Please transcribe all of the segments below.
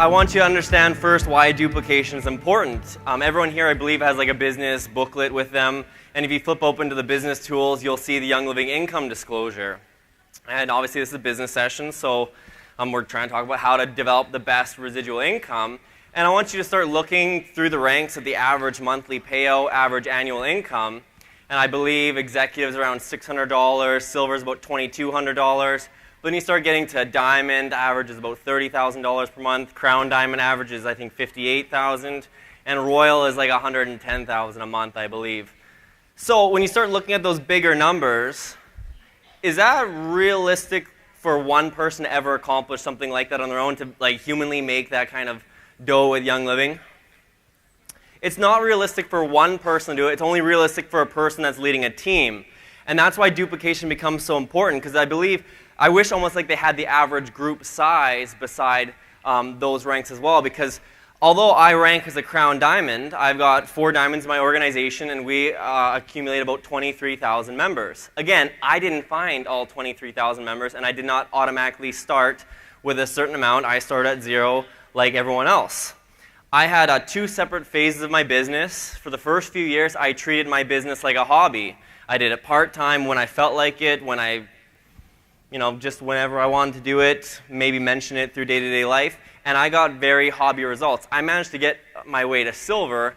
I want you to understand first why duplication is important. Everyone here, I believe, has like a business booklet with them. And if you flip open to the business tools, you'll see the Young Living income disclosure. And obviously this is a business session, so we're trying to talk about how to develop the best residual income. And I want you to start looking through the ranks of the average monthly payout, average annual income. And I believe executives around $600, silver is about $2,200. But then you start getting to diamond, average is about $30,000 per month. Crown diamond average is, I think, $58,000. And royal is like $110,000 a month, I believe. So when you start looking at those bigger numbers, is that realistic for one person to ever accomplish something like that on their own, to like humanly make that kind of dough with Young Living? It's not realistic for one person to do it. It's only realistic for a person that's leading a team. And that's why duplication becomes so important, because I wish almost like they had the average group size beside those ranks as well, because although I rank as a crown diamond, I've got 4 diamonds in my organization, and we accumulate about 23,000 members. Again, I didn't find all 23,000 members, and I did not automatically start with a certain amount. I started at 0 like everyone else. I had 2 separate phases of my business. For the first few years, I treated my business like a hobby. I did it part-time when I felt like it, when I, just whenever I wanted to do it, maybe mention it through day-to-day life, and I got very hobby results. I managed to get my way to silver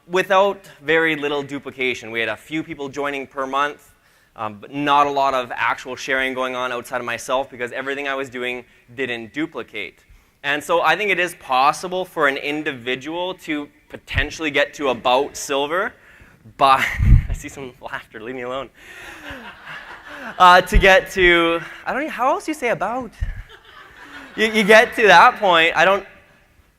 without very little duplication. We had a few people joining per month, but not a lot of actual sharing going on outside of myself, because everything I was doing didn't duplicate. And so I think it is possible for an individual to potentially get to about silver by, I see some laughter, leave me alone. To get to, I don't know, how else do you say about? You get to that point,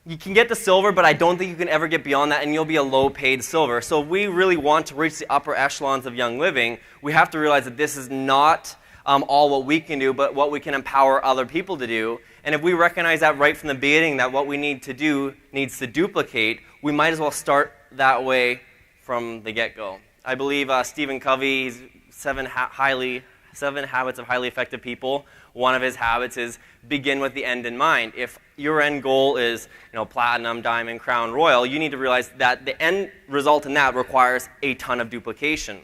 you can get to silver, but I don't think you can ever get beyond that, and you'll be a low-paid silver. So if we really want to reach the upper echelons of Young Living, we have to realize that this is not all what we can do, but what we can empower other people to do. And if we recognize that right from the beginning, that what we need to do needs to duplicate, we might as well start that way from the get-go. I believe Stephen Covey's 7 Habits of Highly Effective People, one of his habits is begin with the end in mind. If your end goal is platinum, diamond, crown, royal, you need to realize that the end result in that requires a ton of duplication.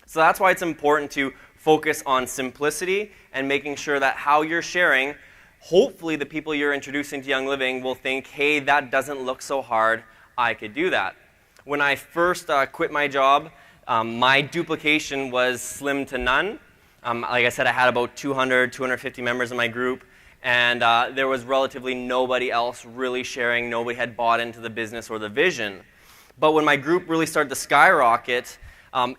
So that's why it's important to focus on simplicity and making sure that how you're sharing, hopefully the people you're introducing to Young Living will think, hey, that doesn't look so hard, I could do that. When I first quit my job, my duplication was slim to none. Like I said, I had about 200, 250 members in my group, and there was relatively nobody else really sharing. Nobody had bought into the business or the vision. But when my group really started to skyrocket,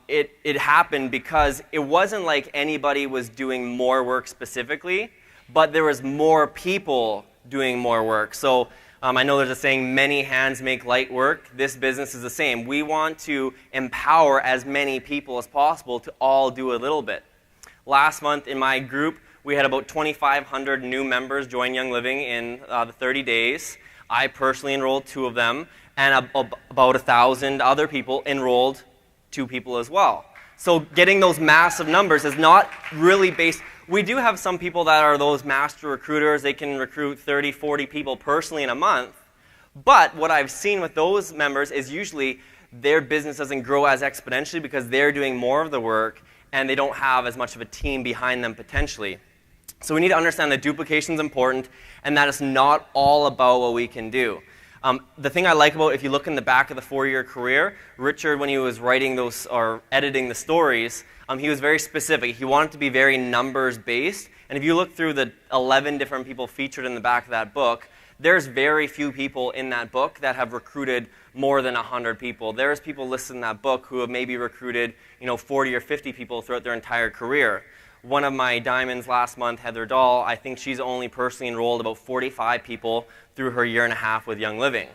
it happened because it wasn't like anybody was doing more work specifically, but there was more people doing more work. So I know there's a saying, many hands make light work. This business is the same. We want to empower as many people as possible to all do a little bit. Last month in my group, we had about 2,500 new members join Young Living in the 30 days. I personally enrolled 2 of them, and about 1,000 other people enrolled 2 people as well. So getting those massive numbers is not really based. We do have some people that are those master recruiters. They can recruit 30, 40 people personally in a month. But what I've seen with those members is usually their business doesn't grow as exponentially because they're doing more of the work and they don't have as much of a team behind them potentially. So we need to understand that duplication is important and that it's not all about what we can do. The thing I like about, if you look in the back of the 4-year career, Richard, when he was writing those or editing the stories, he was very specific. He wanted to be very numbers-based. And if you look through the 11 different people featured in the back of that book, there's very few people in that book that have recruited more than 100 people. There's people listed in that book who have maybe recruited 40 or 50 people throughout their entire career. One of my diamonds last month, Heather Dahl, I think she's only personally enrolled about 45 people through her 1.5 years with Young Living.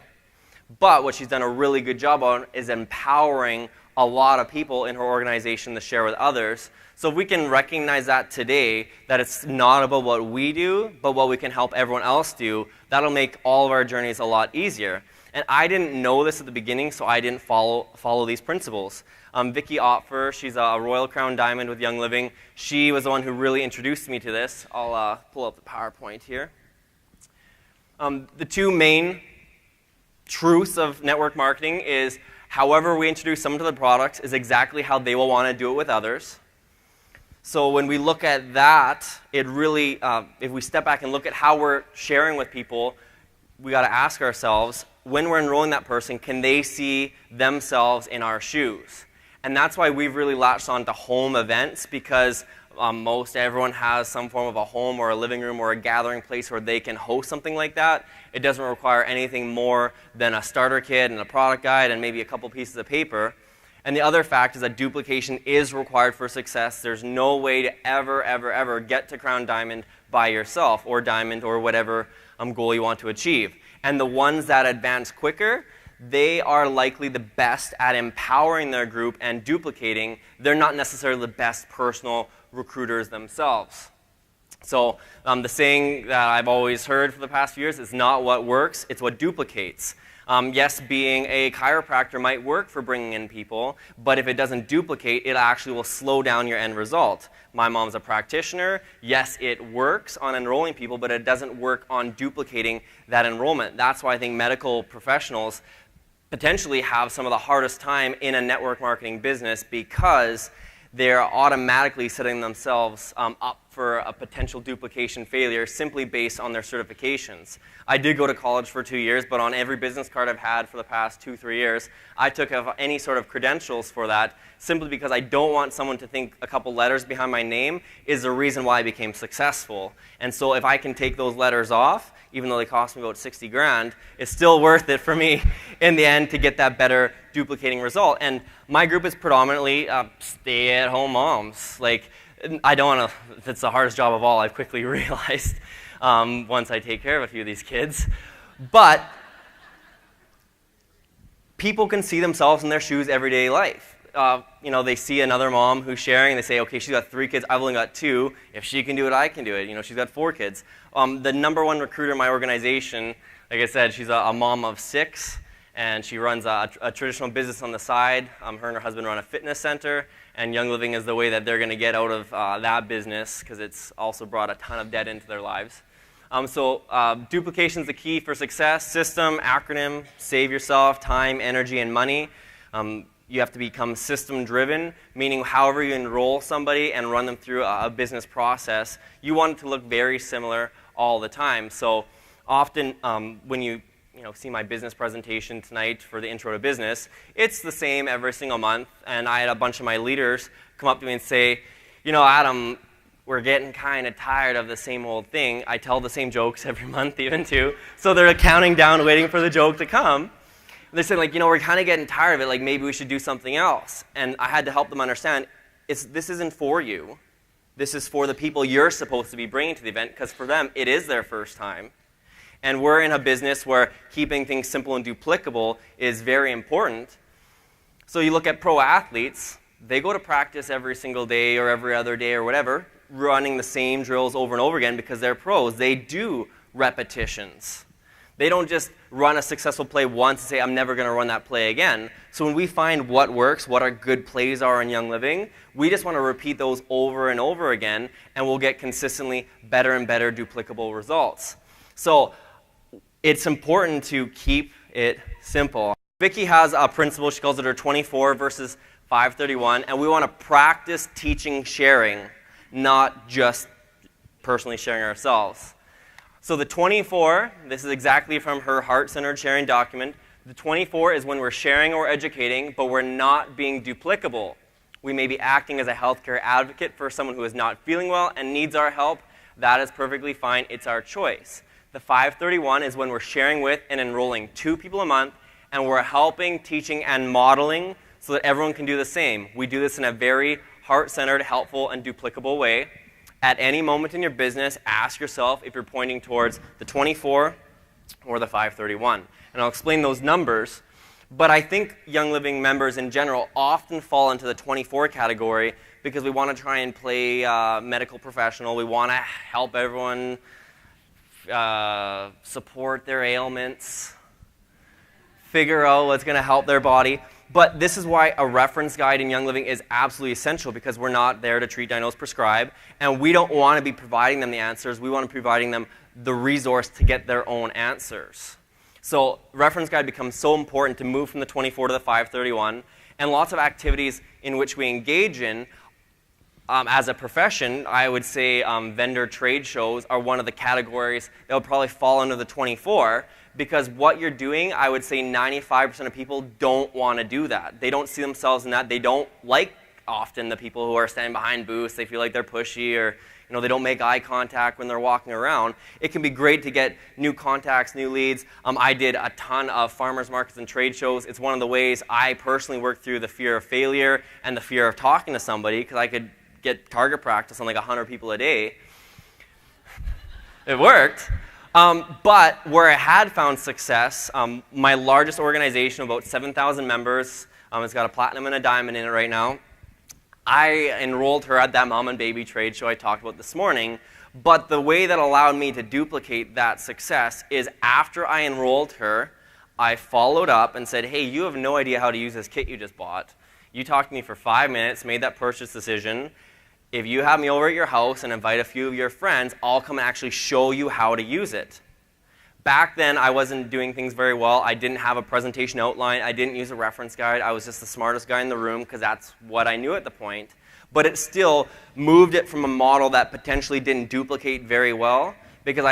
But what she's done a really good job on is empowering a lot of people in her organization to share with others. So if we can recognize that today, that it's not about what we do, but what we can help everyone else do, that'll make all of our journeys a lot easier. And I didn't know this at the beginning, so I didn't follow these principles. Vicki Opfer, she's a Royal Crown Diamond with Young Living. She was the one who really introduced me to this. I'll pull up the PowerPoint here. The two main truths of network marketing is however we introduce someone to the product is exactly how they will want to do it with others. So when we look at that, it really, if we step back and look at how we're sharing with people, we got to ask ourselves, when we're enrolling that person, can they see themselves in our shoes? And that's why we've really latched on to home events, because most everyone has some form of a home or a living room or a gathering place where they can host something like that. It doesn't require anything more than a starter kit and a product guide and maybe a couple pieces of paper. And the other fact is that duplication is required for success. There's no way to ever get to Crown Diamond by yourself, or Diamond, or whatever goal you want to achieve. And the ones that advance quicker, they are likely the best at empowering their group and duplicating. They're not necessarily the best personal recruiters themselves. So the saying that I've always heard for the past few years is not what works, it's what duplicates. Yes, being a chiropractor might work for bringing in people, but if it doesn't duplicate, it actually will slow down your end result. My mom's a practitioner. Yes, it works on enrolling people, but it doesn't work on duplicating that enrollment. That's why I think medical professionals potentially have some of the hardest time in a network marketing business, because they're automatically setting themselves up for a potential duplication failure simply based on their certifications. I did go to college for 2 years, but on every business card I've had for the past 2-3 years, I took any sort of credentials for that simply because I don't want someone to think a couple letters behind my name is the reason why I became successful. And so if I can take those letters off, even though they cost me about 60 grand, it's still worth it for me in the end to get that better duplicating result. And my group is predominantly stay-at-home moms. Like, I don't want to, it's the hardest job of all, I've quickly realized once I take care of a few of these kids. But people can see themselves in their shoes everyday life. They see another mom who's sharing, they say, okay, she's got 3 kids, I've only got 2. If she can do it, I can do it. She's got 4 kids. The number one recruiter in my organization, like I said, she's a mom of 6, and she runs a traditional business on the side. Her and her husband run a fitness center, and Young Living is the way that they're going to get out of that business, because it's also brought a ton of debt into their lives. Duplication is the key for success. System, acronym, save yourself time, energy, and money. You have to become system-driven, meaning however you enroll somebody and run them through a business process, you want it to look very similar all the time. So often when you see my business presentation tonight for the Intro to Business, it's the same every single month. And I had a bunch of my leaders come up to me and say, Adam, we're getting kind of tired of the same old thing. I tell the same jokes every month even too. So they're counting down, waiting for the joke to come. They said, we're kind of getting tired of it, like maybe we should do something else. And I had to help them understand, this isn't for you. This is for the people you're supposed to be bringing to the event, because for them, it is their first time. And we're in a business where keeping things simple and duplicable is very important. So you look at pro athletes, they go to practice every single day or every other day or whatever, running the same drills over and over again because they're pros. They do repetitions. They don't just run a successful play once and say, I'm never going to run that play again. So when we find what works, what our good plays are in Young Living, we just want to repeat those over and over again, and we'll get consistently better and better duplicable results. So it's important to keep it simple. Vicki has a principle, she calls it her 24 versus 531, and we want to practice teaching sharing, not just personally sharing ourselves. So the 24, this is exactly from her heart-centered sharing document. The 24 is when we're sharing or educating, but we're not being duplicable. We may be acting as a healthcare advocate for someone who is not feeling well and needs our help. That is perfectly fine. It's our choice. The 531 is when we're sharing with and enrolling 2 people a month, and we're helping, teaching, and modeling so that everyone can do the same. We do this in a very heart-centered, helpful, and duplicable way. At any moment in your business, ask yourself if you're pointing towards the 24 or the 531. And I'll explain those numbers. But I think Young Living members in general often fall into the 24 category because we want to try and play medical professional. We want to help everyone support their ailments, figure out what's going to help their body. But this is why a reference guide in Young Living is absolutely essential, because we're not there to treat, diagnose, prescribe, and we don't want to be providing them the answers. We want to be providing them the resource to get their own answers. So reference guide becomes so important to move from the 24 to the 531, and lots of activities in which we engage in as a profession. I would say vendor trade shows are one of the categories that would probably fall under the 24, because what you're doing, I would say 95% of people don't want to do that. They don't see themselves in that. They don't like often the people who are standing behind booths. They feel like they're pushy, or they don't make eye contact when they're walking around. It can be great to get new contacts, new leads. I did a ton of farmers markets and trade shows. It's one of the ways I personally worked through the fear of failure and the fear of talking to somebody, because I could get target practice on like 100 people a day. It worked. But where I had found success, my largest organization, about 7,000 members, it's got a platinum and a diamond in it right now. I enrolled her at that mom and baby trade show I talked about this morning, but the way that allowed me to duplicate that success is after I enrolled her, I followed up and said, hey, you have no idea how to use this kit you just bought. You talked to me for 5 minutes, made that purchase decision. If you have me over at your house and invite a few of your friends, I'll come and actually show you how to use it. Back then, I wasn't doing things very well. I didn't have a presentation outline. I didn't use a reference guide. I was just the smartest guy in the room because that's what I knew at the point. But it still moved it from a model that potentially didn't duplicate very well, because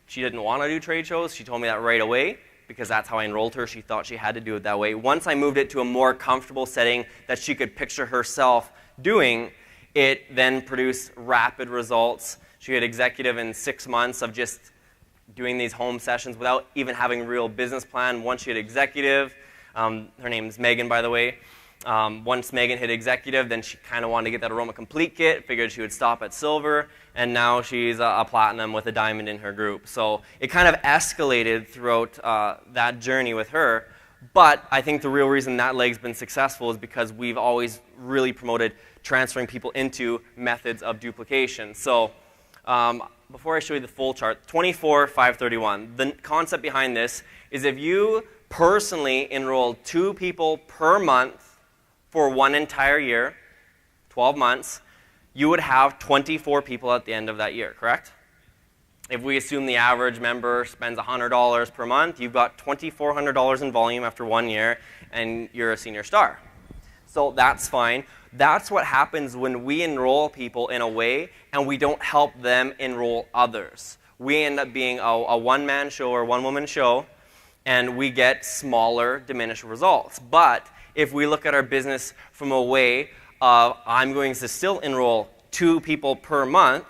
she didn't want to do trade shows. She told me that right away, because that's how I enrolled her. She thought she had to do it that way. Once I moved it to a more comfortable setting that she could picture herself doing, it then produced rapid results. She had executive in 6 months of just doing these home sessions without even having a real business plan. Once she had executive, her name's Megan, by the way. Once Megan hit executive, then she kind of wanted to get that Aroma Complete kit, figured she would stop at silver, and now she's a platinum with a diamond in her group. So it kind of escalated throughout that journey with her. But I think the real reason that leg's been successful is because we've always really promoted transferring people into methods of duplication. So before I show you the full chart, 24, 531, the concept behind this is if you personally enroll 2 people per month for 1 entire year, 12 months, you would have 24 people at the end of that year, correct? If we assume the average member spends $100 per month, you've got $2,400 in volume after 1 year, and you're a senior star. So that's fine. That's what happens when we enroll people in a way and we don't help them enroll others. We end up being a one-man show or one-woman show, and we get smaller, diminished results. But if we look at our business from a way of, I'm going to still enroll 2 people per month.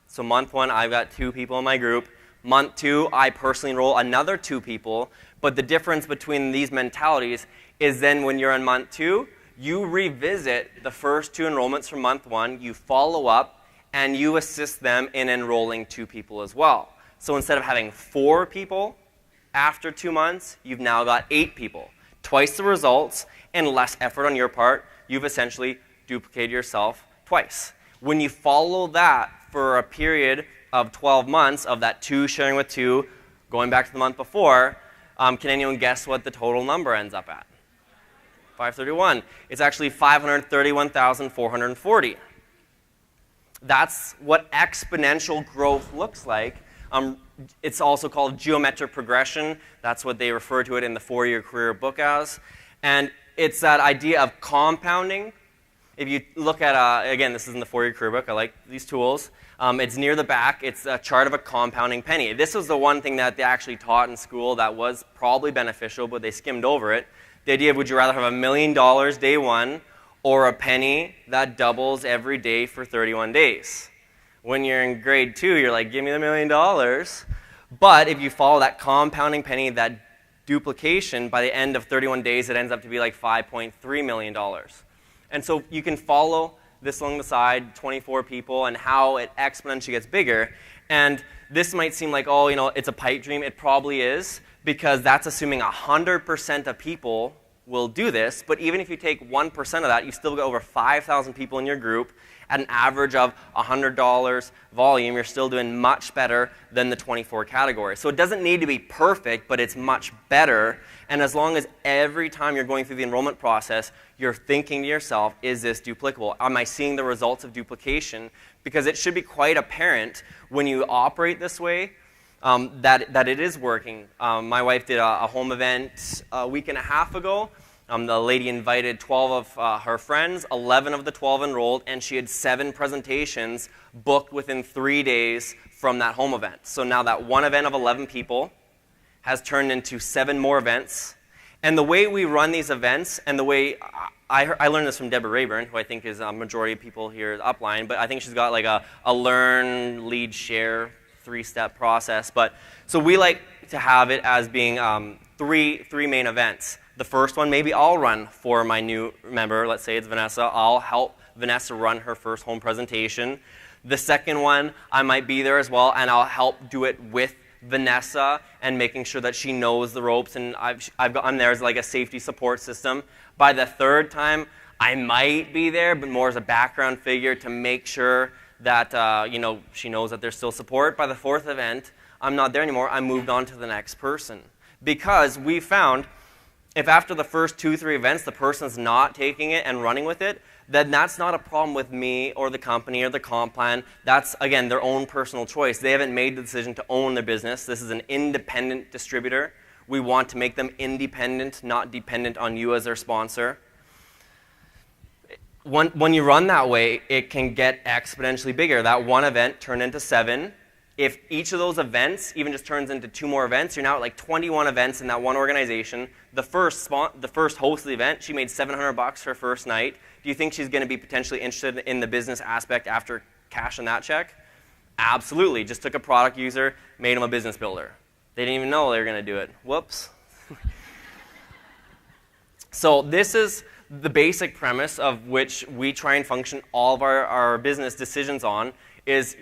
So month 1, I've got 2 people in my group. Month 2, I personally enroll another 2 people. But the difference between these mentalities is then when you're in month 2, you revisit the first 2 enrollments from month 1, you follow up, and you assist them in enrolling 2 people as well. So instead of having 4 people after 2 months, you've now got 8 people. Twice the results and less effort on your part. You've essentially duplicated yourself twice. When you follow that for a period of 12 months of that 2 sharing with 2, going back to the month before, can anyone guess what the total number ends up at? 531. It's actually 531,440. That's what exponential growth looks like. It's also called geometric progression. That's what they refer to it in the 4-year career book as. And it's that idea of compounding. If you look at, again, this is in the 4-year career book. I like these tools. It's near the back. It's a chart of a compounding penny. This was the one thing that they actually taught in school that was probably beneficial, but they skimmed over it. The idea of, would you rather have $1 million day 1 or a penny that doubles every day for 31 days? When you're in grade 2, you're like, give me the $1 million. But if you follow that compounding penny, that duplication, by the end of 31 days, it ends up to be like $5.3 million. And so you can follow this along the side, 24 people, and how it exponentially gets bigger. And this might seem like, it's a pipe dream. It probably is, because that's assuming 100% of people will do this, but even if you take 1% of that, you still get over 5,000 people in your group at an average of $100 volume. You're still doing much better than the 24 categories. So it doesn't need to be perfect, but it's much better. And as long as every time you're going through the enrollment process, you're thinking to yourself, is this duplicable? Am I seeing the results of duplication? Because it should be quite apparent when you operate this way that it is working. My wife did a home event a week and a half ago. The lady invited 12 of her friends, 11 of the 12 enrolled, and she had 7 presentations booked within 3 days from that home event. So now that one event of 11 people has turned into 7 more events. And the way we run these events, and the way I learned this from Deborah Rayburn, who I think is a majority of people here at Upline, but I think she's got like a learn, lead, share, 3-step process. But so we like to have it as being three main events. The first one, maybe I'll run for my new member. Let's say it's Vanessa. I'll help Vanessa run her first home presentation. The second one, I might be there as well, and I'll help do it with Vanessa and making sure that she knows the ropes, and I'm there as like a safety support system. By the third time, I might be there, but more as a background figure to make sure that she knows that there's still support. By the fourth event, I'm not there anymore. I moved on to the next person. Because we found if after the first 2-3 events the person's not taking it and running with it, then that's not a problem with me or the company or the comp plan. That's, again, their own personal choice. They haven't made the decision to own their business. This is an independent distributor. We want to make them independent, not dependent on you as their sponsor. When you run that way, it can get exponentially bigger. That one event turned into 7. If each of those events even just turns into 2 more events, you're now at like 21 events in that one organization. The first host of the event, she made $700 her first night. Do you think she's going to be potentially interested in the business aspect after cashing that check? Absolutely. Just took a product user, made them a business builder. They didn't even know they were going to do it. Whoops. So this is the basic premise of which we try and function all of our business decisions on is,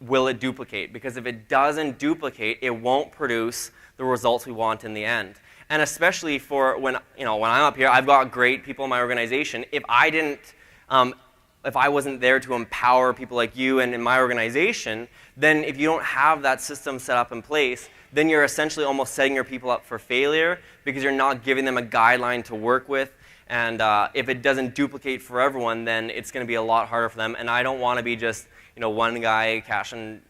will it duplicate? Because if it doesn't duplicate, it won't produce the results we want in the end. And especially for when I'm up here, I've got great people in my organization. If I wasn't there to empower people like you and in my organization, then if you don't have that system set up in place, then you're essentially almost setting your people up for failure because you're not giving them a guideline to work with. And if it doesn't duplicate for everyone, then it's going to be a lot harder for them. And I don't want to be just one guy cashing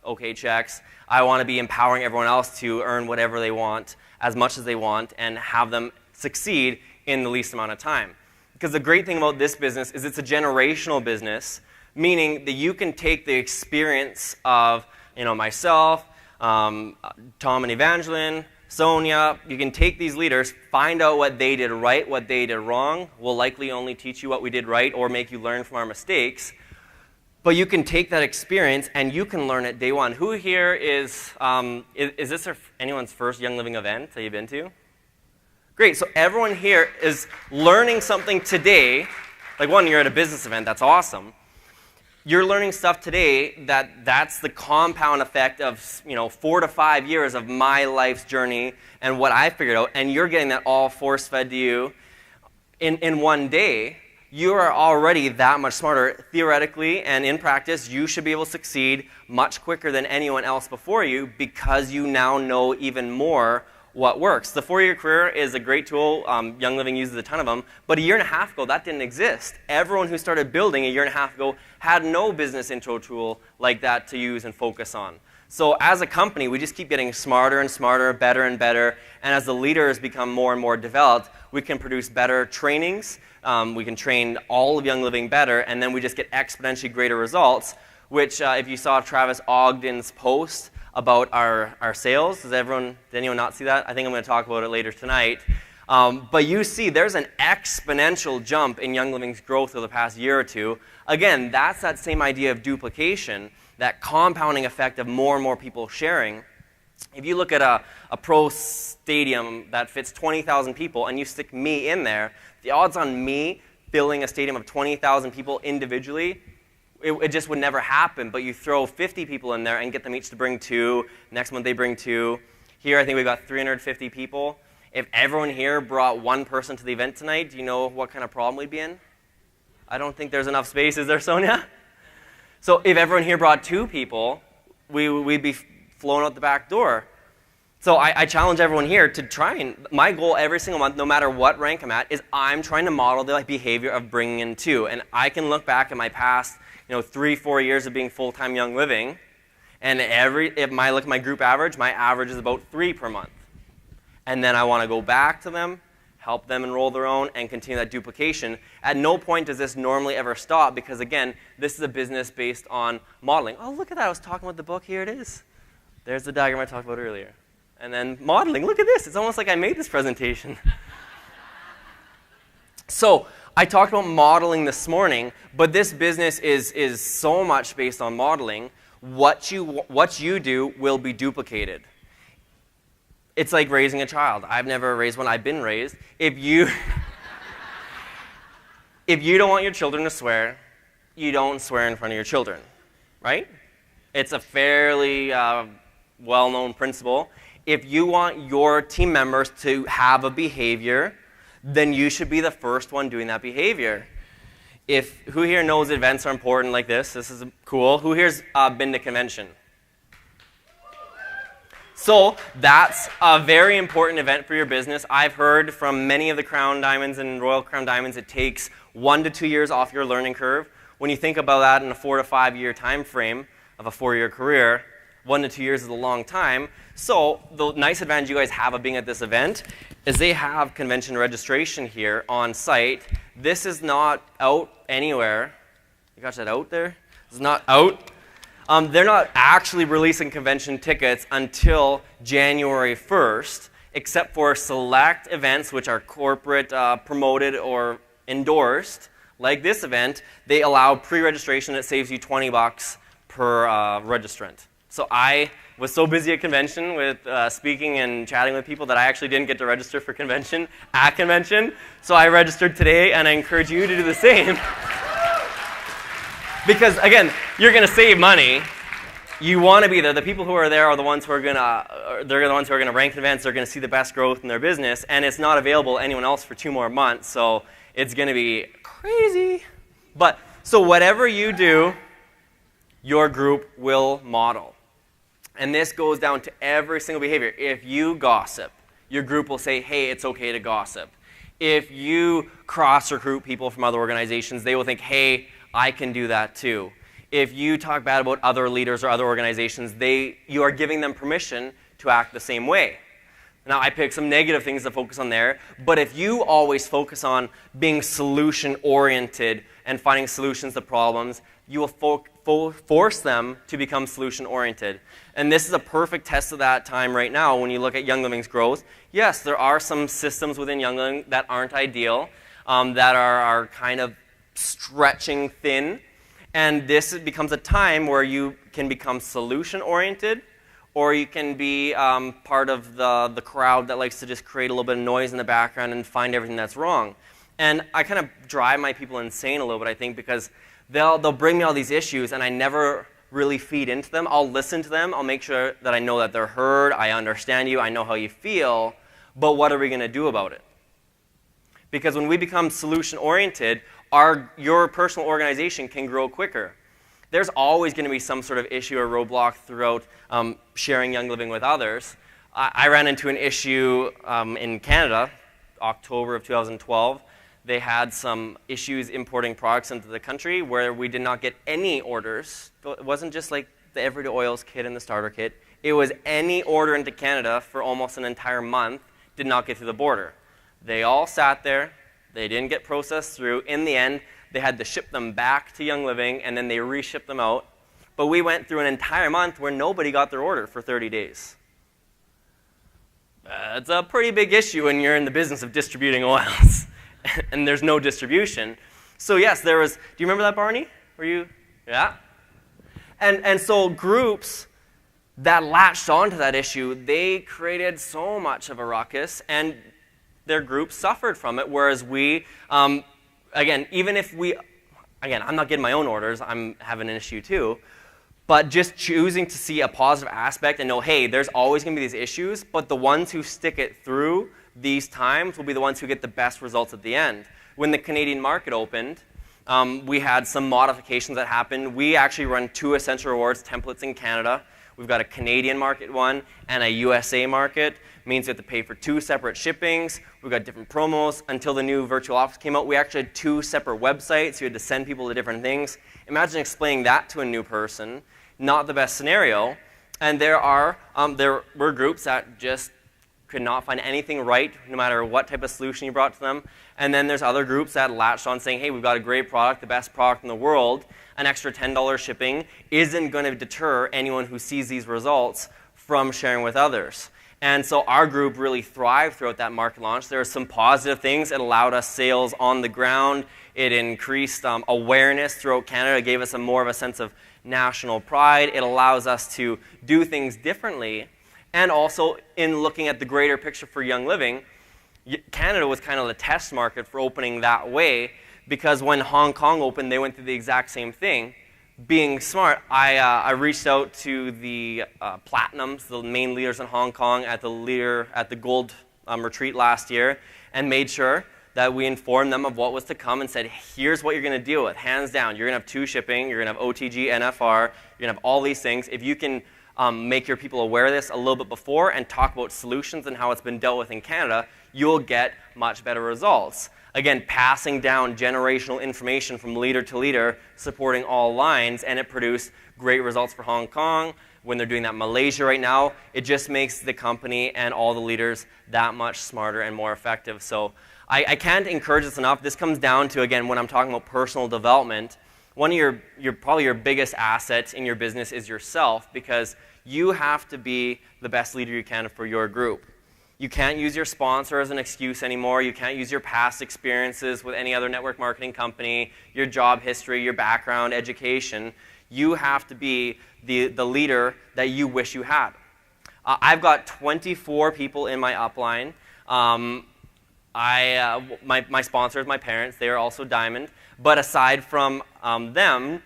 okay checks. I want to be empowering everyone else to earn whatever they want, as much as they want, and have them succeed in the least amount of time. Because the great thing about this business is it's a generational business, meaning that you can take the experience of myself, Tom and Evangeline, Sonia. You can take these leaders, find out what they did right, what they did wrong. We'll likely only teach you what we did right or make you learn from our mistakes. But you can take that experience and you can learn it day one. Who here is this anyone's first Young Living event that you've been to? Great, so everyone here is learning something today. Like you're at a business event, that's awesome. You're learning stuff today that's the compound effect of 4 to 5 years of my life's journey and what I figured out, and you're getting that all force-fed to you in one day. You are already that much smarter. Theoretically and in practice, you should be able to succeed much quicker than anyone else before you because you now know even more what works. The 4-year career is a great tool. Young Living uses a ton of them. But a year and a half ago, that didn't exist. Everyone who started building a year and a half ago had no business intro tool like that to use and focus on. So as a company, we just keep getting smarter and smarter, better and better. And as the leaders become more and more developed, we can produce better trainings. We can train all of Young Living better. And then we just get exponentially greater results, which if you saw Travis Ogden's post about our sales, did anyone not see that? I think I'm going to talk about it later tonight. But you see there's an exponential jump in Young Living's growth over the past year or two. Again, that's that same idea of duplication, that compounding effect of more and more people sharing. If you look at a pro stadium that fits 20,000 people and you stick me in there, the odds on me filling a stadium of 20,000 people individually, it just would never happen. But you throw 50 people in there and get them each to bring 2. Next month they bring 2. Here I think we've got 350 people. If everyone here brought one person to the event tonight, do you know what kind of problem we'd be in? I don't think there's enough space, is there, Sonia? So if everyone here brought 2 people, we'd be flown out the back door. So I challenge everyone here to try and, my goal every single month, no matter what rank I'm at, is I'm trying to model the behavior of bringing in 2. And I can look back at my past, 3-4 years of being full-time Young Living, and if I look at my group average, my average is about 3 per month. And then I want to go back to them, help them enroll their own, and continue that duplication. At no point does this normally ever stop because, again, this is a business based on modeling. Oh, look at that. I was talking about the book. Here it is. There's the diagram I talked about earlier. And then modeling. Look at this. It's almost like I made this presentation. So I talked about modeling this morning, but this business is so much based on modeling. What you do will be duplicated. It's like raising a child. I've never raised one. I've been raised. If you don't want your children to swear, you don't swear in front of your children, right? It's a fairly well-known principle. If you want your team members to have a behavior, then you should be the first one doing that behavior. Who here knows events are important like this? This is cool. Who here's been to convention? So that's a very important event for your business. I've heard from many of the Crown Diamonds and Royal Crown Diamonds it takes 1 to 2 years off your learning curve. When you think about that in a 4 to 5 year time frame of a 4-year career, 1 to 2 years is a long time. So the nice advantage you guys have of being at this event is they have convention registration here on site. This is not out anywhere. You got that out there? It's not out. They're not actually releasing convention tickets until January 1st, except for select events which are corporate promoted or endorsed. Like this event, they allow pre-registration that saves you $20 per registrant. So I was so busy at convention with speaking and chatting with people that I actually didn't get to register for convention at convention. So I registered today, and I encourage you to do the same. Because, again, you're going to save money. You want to be there. The people who are there are the ones who are going to rank events. They're going to see the best growth in their business, and it's not available to anyone else for 2 more months. So it's going to be crazy. But so whatever you do, your group will model. And this goes down to every single behavior. If you gossip, your group will say, hey, it's okay to gossip. If you cross-recruit people from other organizations, they will think, hey, I can do that too. If you talk bad about other leaders or other organizations, you are giving them permission to act the same way. Now, I picked some negative things to focus on there, but if you always focus on being solution-oriented and finding solutions to problems, you will force them to become solution-oriented. And this is a perfect test of that time right now when you look at Young Living's growth. Yes, there are some systems within Young Living that aren't ideal, that are kind of stretching thin, and this becomes a time where you can become solution-oriented, or you can be part of the crowd that likes to just create a little bit of noise in the background and find everything that's wrong. And I kind of drive my people insane a little bit, I think, because they'll bring me all these issues, and I never really feed into them. I'll listen to them. I'll make sure that I know that they're heard. I understand you. I know how you feel. But what are we going to do about it? Because when we become solution-oriented, your personal organization can grow quicker. There's always going to be some sort of issue or roadblock throughout sharing Young Living with others. I ran into an issue in Canada, October of 2012. They had some issues importing products into the country where we did not get any orders. It wasn't just like the Everyday Oils kit and the starter kit. It was any order into Canada for almost an entire month did not get through the border. They all sat there. They didn't get processed through. In the end, they had to ship them back to Young Living, and then they reshipped them out. But we went through an entire month where nobody got their order for 30 days. It's a pretty big issue when you're in the business of distributing oils, and there's no distribution. So yes, there was, do you remember that, Barney? Were you, yeah? And so groups that latched onto that issue, they created so much of a ruckus, and their group suffered from it, whereas we, again, I'm not getting my own orders, I'm having an issue too, but just choosing to see a positive aspect and know, hey, there's always going to be these issues, but the ones who stick it through, these times will be the ones who get the best results at the end. When the Canadian market opened, we had some modifications that happened. We actually run 2 Essential Rewards templates in Canada. We've got a Canadian market one and a USA market. It means you have to pay for 2 separate shippings. We've got different promos. Until the new virtual office came out, we actually had 2 separate websites. You had to send people to different things. Imagine explaining that to a new person. Not the best scenario. And there were groups that just could not find anything right, no matter what type of solution you brought to them. And then there's other groups that latched on saying, hey, we've got a great product, the best product in the world. An extra $10 shipping isn't going to deter anyone who sees these results from sharing with others. And so our group really thrived throughout that market launch. There were some positive things. It allowed us sales on the ground. It increased awareness throughout Canada. It gave us more of a sense of national pride. It allows us to do things differently. And also, in looking at the greater picture for Young Living, Canada was kind of the test market for opening that way, because when Hong Kong opened, they went through the exact same thing. Being smart, I reached out to the Platinums, the main leaders in Hong Kong, at the Gold retreat last year, and made sure that we informed them of what was to come and said, here's what you're going to deal with, hands down. You're going to have 2 shipping, you're going to have OTG, NFR, you're going to have all these things. If you can make your people aware of this a little bit before and talk about solutions and how it's been dealt with in Canada, you'll get much better results. Again, passing down generational information from leader to leader, supporting all lines, and it produced great results for Hong Kong. When they're doing that in Malaysia right now, it just makes the company and all the leaders that much smarter and more effective. So I can't encourage this enough. This comes down to, again, when I'm talking about personal development, one of probably your biggest assets in your business is yourself, because you have to be the best leader you can for your group. You can't use your sponsor as an excuse anymore. You can't use your past experiences with any other network marketing company, your job history, your background, education. You have to be the leader that you wish you had. I've got 24 people in my upline. My sponsors, my parents, they are also Diamond. But aside from them,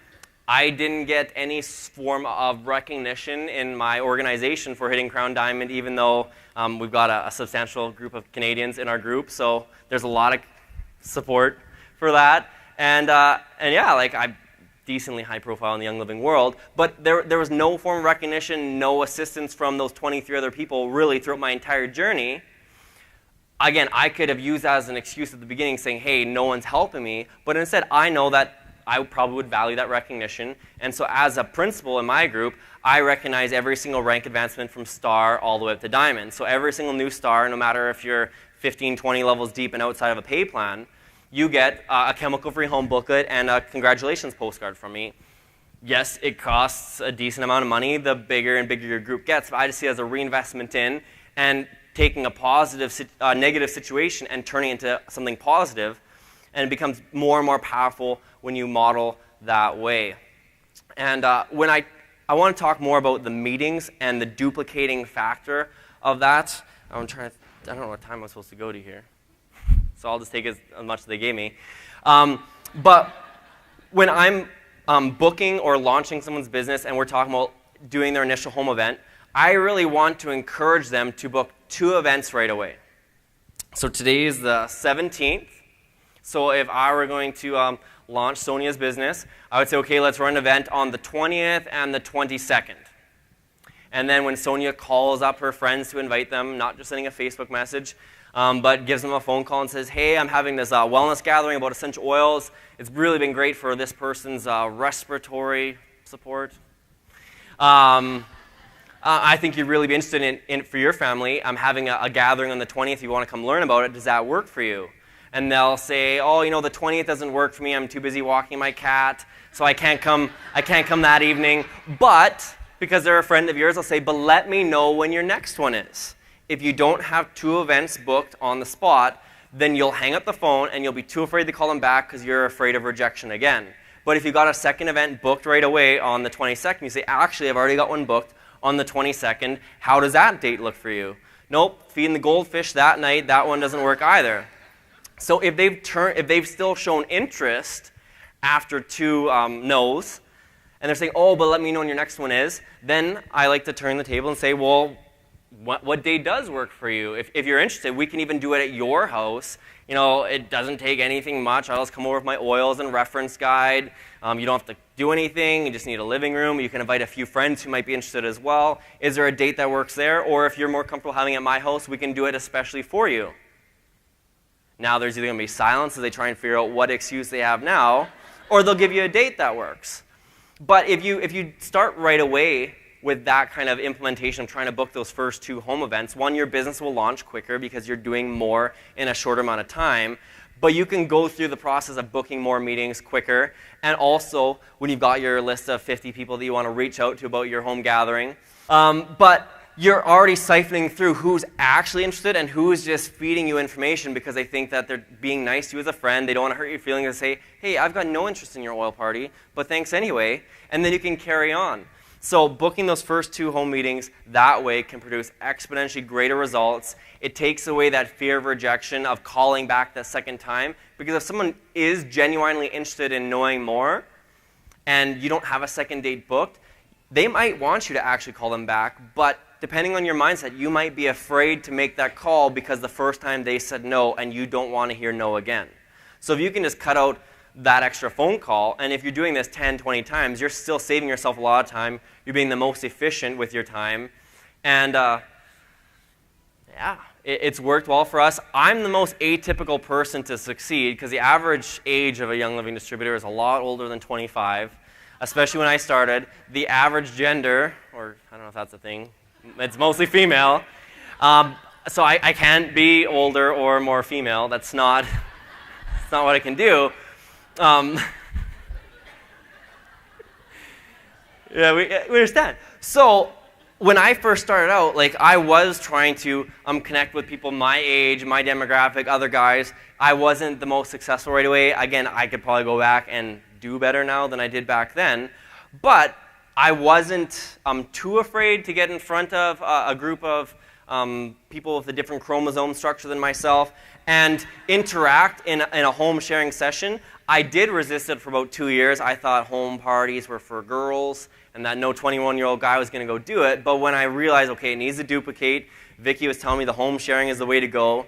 I didn't get any form of recognition in my organization for hitting Crown Diamond, even though we've got a substantial group of Canadians in our group. So there's a lot of support for that. And yeah, like I'm decently high profile in the Young Living world, but there was no form of recognition, no assistance from those 23 other people really throughout my entire journey. Again, I could have used that as an excuse at the beginning, saying, hey, no one's helping me. But instead, I know that I probably would value that recognition. And so as a principal in my group, I recognize every single rank advancement from star all the way up to diamond. So every single new star, no matter if you're 15, 20 levels deep and outside of a pay plan, you get a chemical-free home booklet and a congratulations postcard from me. Yes, it costs a decent amount of money the bigger and bigger your group gets, but I just see it as a reinvestment in and taking a negative situation and turning it into something positive, and it becomes more and more powerful when you model that way. And when I want to talk more about the meetings and the duplicating factor of that. I don't know what time I'm supposed to go to here, so I'll just take as much as they gave me. But when I'm booking or launching someone's business and we're talking about doing their initial home event, I really want to encourage them to book 2 events right away. So today is the 17th. So if I were going to launch Sonia's business, I would say, okay, let's run an event on the 20th and the 22nd. And then when Sonia calls up her friends to invite them, not just sending a Facebook message, but gives them a phone call and says, hey, I'm having this wellness gathering about essential oils. It's really been great for this person's respiratory support. I think you'd really be interested in it for your family. I'm having a gathering on the 20th. You want to come learn about it. Does that work for you? And they'll say, oh, you know, the 20th doesn't work for me. I'm too busy walking my cat, so I can't come that evening. But because they're a friend of yours, they'll say, but let me know when your next one is. If you don't have 2 events booked on the spot, then you'll hang up the phone and you'll be too afraid to call them back because you're afraid of rejection again. But if you got a second event booked right away on the 22nd, you say, actually, I've already got one booked on the 22nd. How does that date look for you? Nope, feeding the goldfish that night, that one doesn't work either. So if they've still shown interest after 2 no's, and they're saying, oh, but let me know when your next one is, then I like to turn the table and say, well, what day does work for you. If you're interested, we can even do it at your house. You know, it doesn't take anything much. I'll just come over with my oils and reference guide. You don't have to do anything. You just need a living room. You can invite a few friends who might be interested as well. Is there a date that works there? Or if you're more comfortable having it at my house, we can do it especially for you. Now there's either going to be silence as they try and figure out what excuse they have now, or they'll give you a date that works. But if you start right away with that kind of implementation of trying to book those first 2 home events, one, your business will launch quicker because you're doing more in a shorter amount of time. But you can go through the process of booking more meetings quicker. And also, when you've got your list of 50 people that you want to reach out to about your home gathering. But you're already siphoning through who's actually interested and who's just feeding you information because they think that they're being nice to you as a friend. They don't want to hurt your feelings and say, hey, I've got no interest in your oil party, but thanks anyway. And then you can carry on. So booking those first 2 home meetings that way can produce exponentially greater results. It takes away that fear of rejection of calling back that second time. Because if someone is genuinely interested in knowing more and you don't have a second date booked, they might want you to actually call them back. But depending on your mindset, you might be afraid to make that call because the first time they said no and you don't want to hear no again. So if you can just cut out that extra phone call, and if you're doing this 10, 20 times, you're still saving yourself a lot of time. You're being the most efficient with your time. And yeah, it's worked well for us. I'm the most atypical person to succeed because the average age of a Young Living distributor is a lot older than 25, especially when I started. The average gender, or I don't know if that's a thing, it's mostly female. So I can't be older or more female. That's not what I can do. Yeah, we understand. So when I first started out, like I was trying to connect with people my age, my demographic, other guys. I wasn't the most successful right away. Again, I could probably go back and do better now than I did back then. But I wasn't too afraid to get in front of a group of people with a different chromosome structure than myself and interact in a home sharing session. I did resist it for about 2 years. I thought home parties were for girls and that no 21-year-old guy was going to go do it. But when I realized, okay, it needs to duplicate, Vicky was telling me the home sharing is the way to go.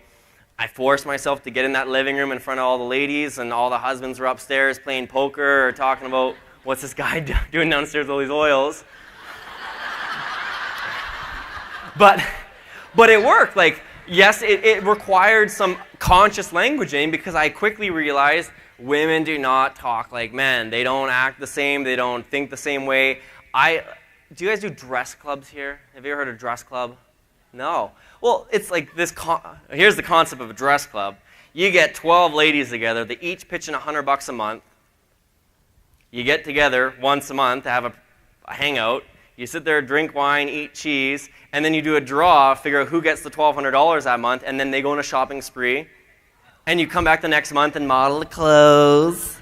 I forced myself to get in that living room in front of all the ladies, and all the husbands were upstairs playing poker or talking about what's this guy doing downstairs with all these oils. But it worked. Like, yes, it required some conscious languaging because I quickly realized women do not talk like men. They don't act the same. They don't think the same way. Do you guys do dress clubs here? Have you ever heard of dress club? No. Well, it's like this. Here's the concept of a dress club. You get 12 ladies together. They each pitch in $100 a month. You get together once a month to have a hangout. You sit there, drink wine, eat cheese, and then you do a draw, figure out who gets the $1,200 that month, and then they go on a shopping spree. And you come back the next month and model the clothes.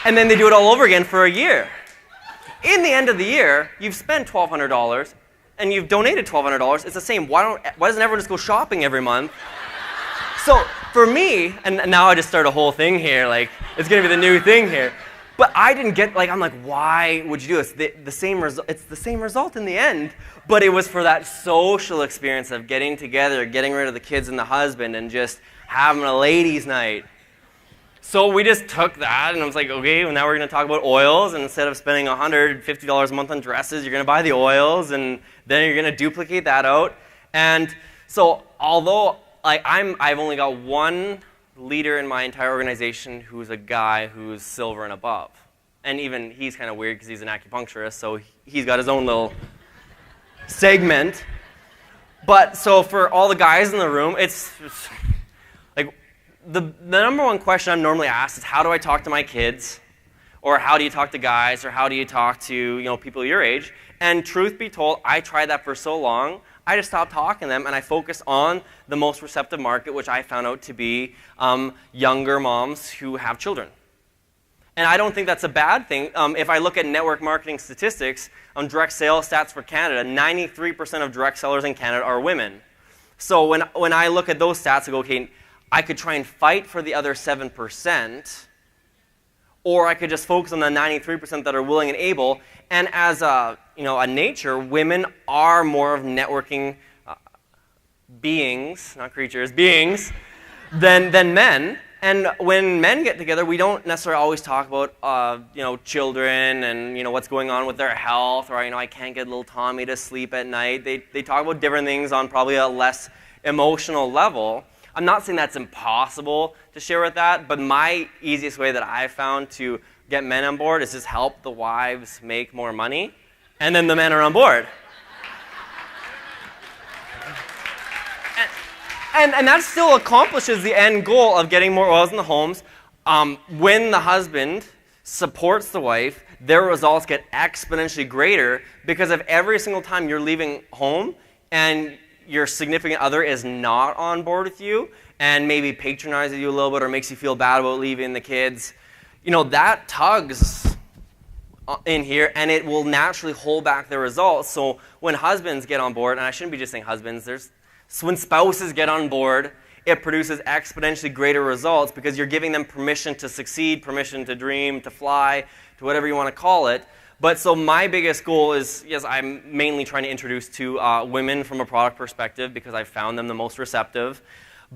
And then they do it all over again for a year. In the end of the year, you've spent $1,200 and you've donated $1,200. It's the same. Why doesn't everyone just go shopping every month? So for me, and now I just start a whole thing here, like it's going to be the new thing here. But I didn't get, like, I'm like, why would you do this? The same it's the same result in the end. But it was for that social experience of getting together, getting rid of the kids and the husband, and just having a ladies' night. So we just took that, and I was like, okay, well, now we're going to talk about oils. And instead of spending $150 a month on dresses, you're going to buy the oils, and then you're going to duplicate that out. And so although I've only got one leader in my entire organization who's a guy who's silver and above. And even he's kind of weird because he's an acupuncturist, so he's got his own little segment. But so for all the guys in the room, it's like the number one question I'm normally asked is, how do I talk to my kids? Or how do you talk to guys? Or how do you talk to people your age? And truth be told, I tried that for so long, I just stopped talking to them, and I focused on the most receptive market, which I found out to be younger moms who have children. And I don't think that's a bad thing. If I look at network marketing statistics, direct sales stats for Canada, 93% of direct sellers in Canada are women. So when I look at those stats, I go, okay, I could try and fight for the other 7%, or I could just focus on the 93% that are willing and able. And as a nature, women are more of networking beings, not creatures, beings, than men. And when men get together, we don't necessarily always talk about, children and, what's going on with their health, or, I can't get little Tommy to sleep at night. They talk about different things on probably a less emotional level. I'm not saying that's impossible to share with that, but my easiest way that I've found to get men on board is just help the wives make more money, and then the men are on board. And that still accomplishes the end goal of getting more oils in the homes. When the husband supports the wife, their results get exponentially greater, because if every single time you're leaving home and your significant other is not on board with you and maybe patronizes you a little bit or makes you feel bad about leaving the kids, that tugs in here, and it will naturally hold back the results. So when husbands get on board, and I shouldn't be just saying husbands, when spouses get on board, it produces exponentially greater results, because you're giving them permission to succeed, permission to dream, to fly, to whatever you want to call it. But so my biggest goal is, yes, I'm mainly trying to introduce to women from a product perspective, because I've found them the most receptive.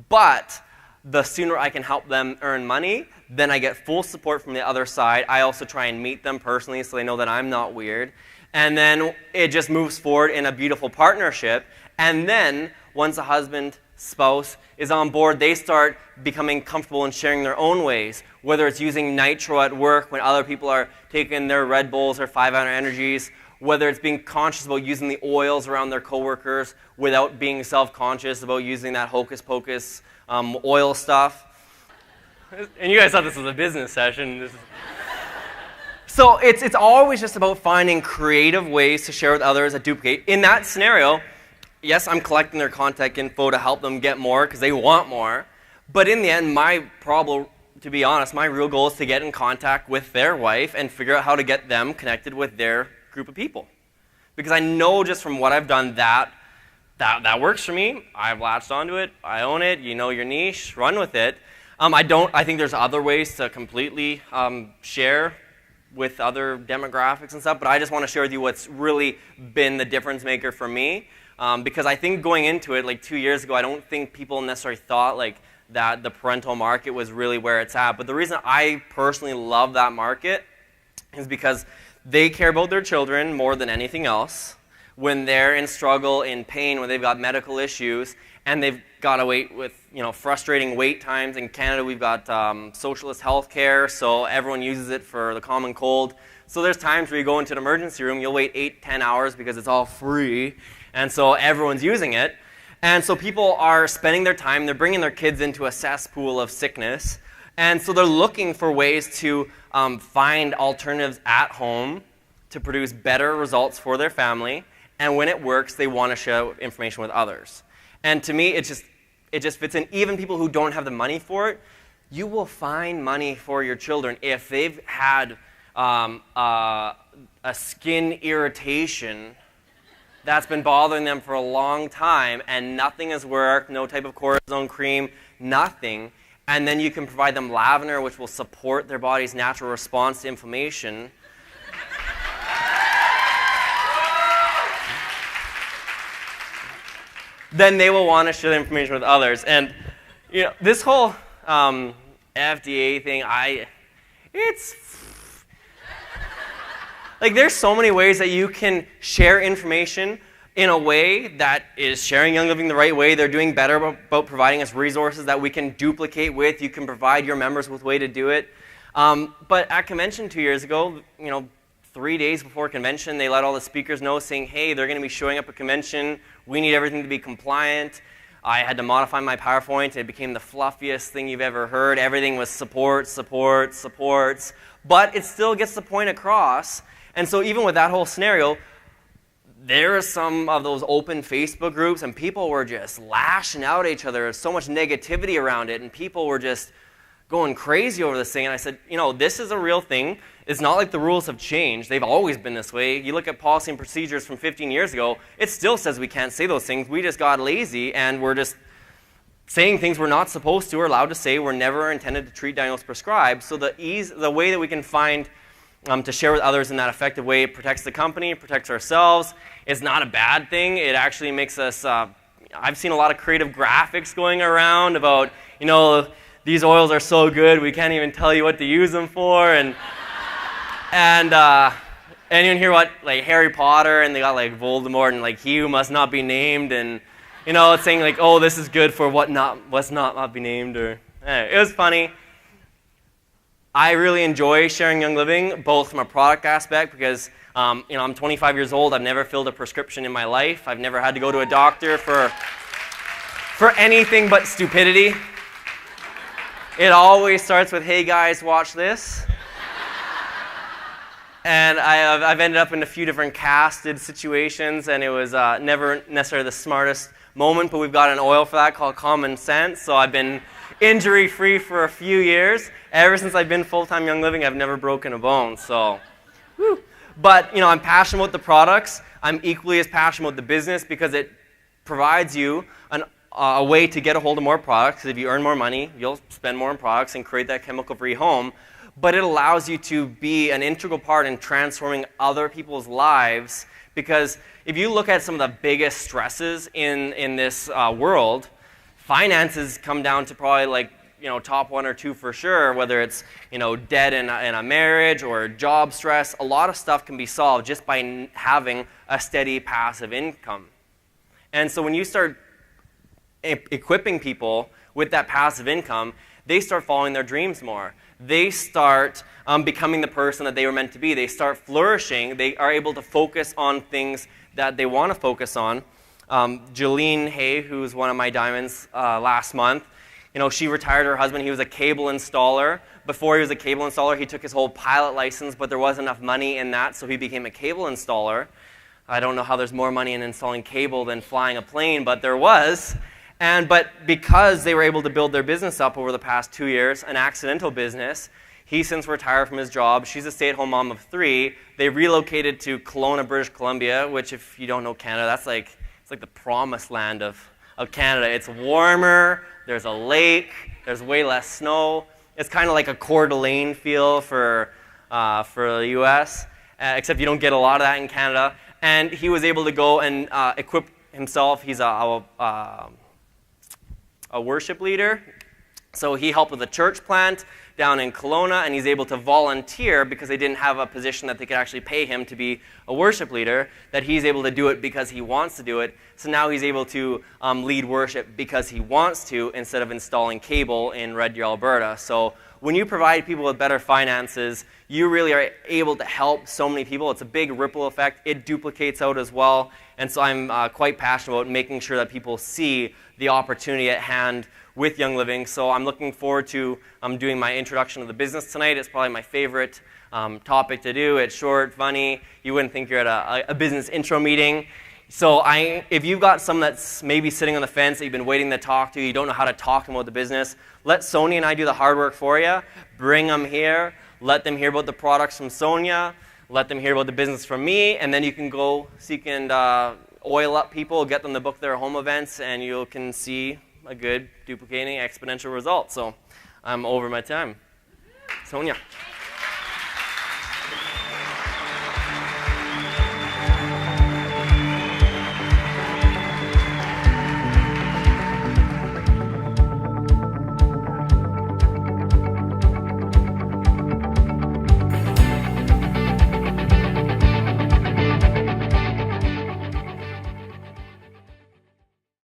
But the sooner I can help them earn money, then I get full support from the other side. I also try and meet them personally so they know that I'm not weird. And then it just moves forward in a beautiful partnership. And then once a husband, spouse is on board, they start becoming comfortable in sharing their own ways, whether it's using nitro at work when other people are taking their Red Bulls or 5-hour energies, whether it's being conscious about using the oils around their coworkers without being self-conscious about using that hocus-pocus oil stuff. And you guys thought this was a business session. So it's always just about finding creative ways to share with others that duplicate. In that scenario, yes, I'm collecting their contact info to help them get more because they want more. But in the end, to be honest, my real goal is to get in contact with their wife and figure out how to get them connected with their group of people. Because I know just from what I've done that works for me. I've latched onto it. I own it. You know your niche. Run with it. I think there's other ways to completely share with other demographics and stuff, but I just want to share with you what's really been the difference maker for me. Because I think going into it, like 2 years ago, I don't think people necessarily thought that the parental market was really where it's at. But the reason I personally love that market is because they care about their children more than anything else. When they're in struggle, in pain, when they've got medical issues, and they've got to wait with frustrating wait times. In Canada, we've got socialist health care, so everyone uses it for the common cold. So there's times where you go into an emergency room, you'll wait 8-10 hours because it's all free. And so everyone's using it. And so people are spending their time, they're bringing their kids into a cesspool of sickness. And so they're looking for ways to find alternatives at home to produce better results for their family. And when it works, they want to share information with others. And to me, it just fits in. Even people who don't have the money for it, you will find money for your children if they've had a skin irritation that's been bothering them for a long time, and nothing has worked, no type of cortisone cream, nothing. And then you can provide them lavender, which will support their body's natural response to inflammation. Then they will want to share the information with others. And this whole FDA thing, there's so many ways that you can share information in a way that is sharing Young Living the right way. They're doing better about providing us resources that we can duplicate with. You can provide your members with a way to do it. But at convention 2 years ago, 3 days before convention, they let all the speakers know, saying, hey, they're going to be showing up at convention. We need everything to be compliant. I had to modify my PowerPoint. It became the fluffiest thing you've ever heard. Everything was supports. But it still gets the point across. And so even with that whole scenario, there are some of those open Facebook groups, and people were just lashing out at each other. There's so much negativity around it, and people were just going crazy over this thing. And I said, this is a real thing. It's not like the rules have changed. They've always been this way. You look at policy and procedures from 15 years ago, it still says we can't say those things. We just got lazy, and we're just saying things we're not supposed to or allowed to say. We're never intended to treat, diagnose, prescribe. So the way that we can find to share with others in that effective way. It protects the company, it protects ourselves. It's not a bad thing. It actually makes us, I've seen a lot of creative graphics going around about, these oils are so good, we can't even tell you what to use them for. And anyone hear what, like Harry Potter, and they got like Voldemort and like he who must not be named, and it's saying like, oh, this is good for what's not be named, or it was funny. I really enjoy sharing Young Living, both from a product aspect, because I'm 25 years old. I've never filled a prescription in my life. I've never had to go to a doctor for anything but stupidity. It always starts with, hey guys, watch this. And I've ended up in a few different casted situations, and it was never necessarily the smartest moment, but we've got an oil for that called Common Sense. So I've been injury-free for a few years. Ever since I've been full-time Young Living, I've never broken a bone. So, whew. But I'm passionate about the products. I'm equally as passionate about the business because it provides you a way to get a hold of more products. If you earn more money, you'll spend more on products and create that chemical-free home. But it allows you to be an integral part in transforming other people's lives, because if you look at some of the biggest stresses in this world, finances come down to probably like top 1 or 2 for sure, whether it's debt in a marriage or job stress. A lot of stuff can be solved just by having a steady passive income. And so when you start equipping people with that passive income, they start following their dreams more. They start becoming the person that they were meant to be. They start flourishing. They are able to focus on things that they want to focus on. Jolene Hay, who was one of my diamonds last month, she retired her husband. He was a cable installer. Before he was a cable installer, he took his whole pilot license, but there wasn't enough money in that, so he became a cable installer. I don't know how there's more money in installing cable than flying a plane, but there was. But because they were able to build their business up over the past 2 years, an accidental business, he's since retired from his job. She's a stay-at-home mom of 3. They relocated to Kelowna, British Columbia, which if you don't know Canada, it's like the promised land of Canada. It's warmer, there's a lake, there's way less snow. It's kind of like a Coeur d'Alene feel for the U.S., except you don't get a lot of that in Canada. And he was able to go and equip himself. He's a worship leader. So he helped with a church plant down in Kelowna, and he's able to volunteer because they didn't have a position that they could actually pay him to be a worship leader, that he's able to do it because he wants to do it. So now he's able to lead worship because he wants to, instead of installing cable in Red Deer, Alberta. So when you provide people with better finances, you really are able to help so many people. It's a big ripple effect. It duplicates out as well. And so I'm quite passionate about making sure that people see the opportunity at hand with Young Living. So I'm looking forward to doing my introduction of the business tonight. It's probably my favorite topic to do. It's short, funny. You wouldn't think you're at a business intro meeting. So if you've got someone that's maybe sitting on the fence that you've been waiting to talk to, you don't know how to talk to them about the business, let Sonia and I do the hard work for you. Bring them here. Let them hear about the products from Sonia. Let them hear about the business from me. And then you can go seek and oil up people, get them to book their home events, and you can see a good duplicating exponential result. So I'm over my time. Sonia.